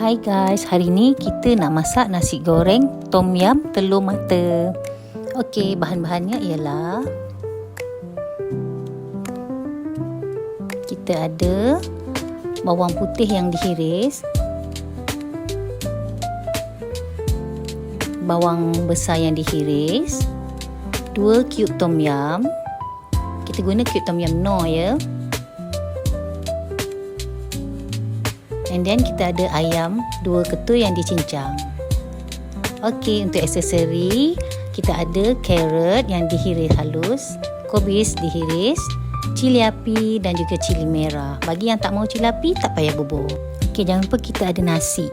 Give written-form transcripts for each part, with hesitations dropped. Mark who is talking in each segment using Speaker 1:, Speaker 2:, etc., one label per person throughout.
Speaker 1: Hai guys, hari ni kita nak masak nasi goreng tom yum telur mata. Okey, bahan-bahannya ialah kita ada bawang putih yang dihiris, bawang besar yang dihiris, 2 cube tom yum. Kita guna cube tom yum Knorr ya. And then kita ada ayam 2 ketul yang dicincang. Okey, untuk aksesori kita ada carrot yang dihiris halus, kobis dihiris, cili api dan juga cili merah. Bagi yang tak mau cili api tak payah bubur. Okey, jangan lupa kita ada nasi.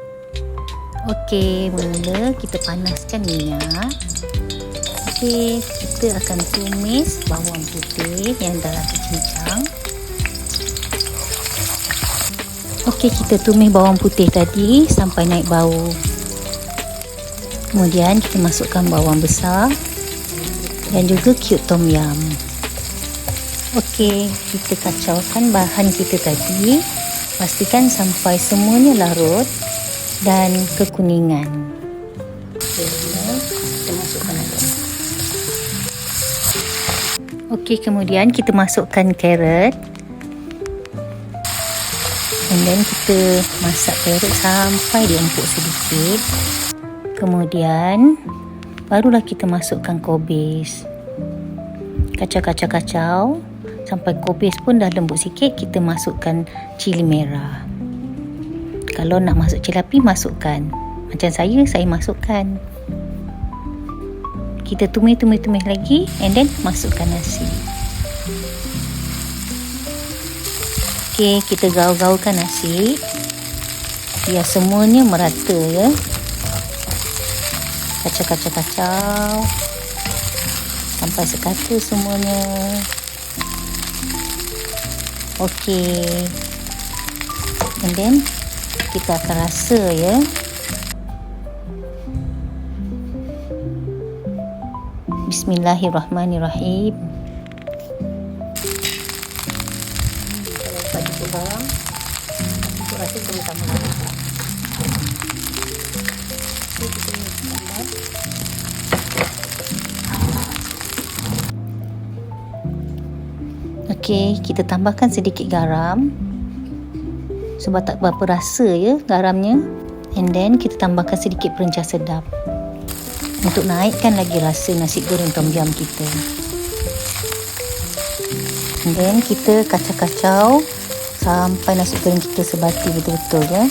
Speaker 1: Okey, mula kita panaskan minyak. Okey, kita akan tumis bawang putih yang dah dicincang. Okey, kita tumis bawang putih tadi sampai naik bau. Kemudian kita masukkan bawang besar dan juga cube tom yum. Okey, kita kacaukan bahan kita tadi. Pastikan sampai semuanya larut dan kekuningan. Okey, kita masukkan lagi. Okey, kemudian kita masukkan carrot. And then kita masak carrot sampai dia empuk sedikit. Kemudian barulah kita masukkan kobis. Kacau sampai kobis pun dah lembut sikit. Kita masukkan cili merah. Kalau nak masuk cili api, masukkan. Macam saya masukkan. Kita tumis lagi. And then masukkan nasi. Okey, kita gaul-gaulkan nasi biar semuanya merata ya. Kacau sampai sekata semuanya. Okey, and then kita akan rasa ya. Bismillahirrahmanirrahim. Bawang untuk rasa perlu tambah lagi. Okey, kita tambahkan sedikit garam sebab tak berapa rasa ya garamnya. And then kita tambahkan sedikit perencah sedap untuk naikkan lagi rasa nasi goreng tom yum kita. And then kita kacau-kacau sampai nasi goreng kita sebati betul-betul ya.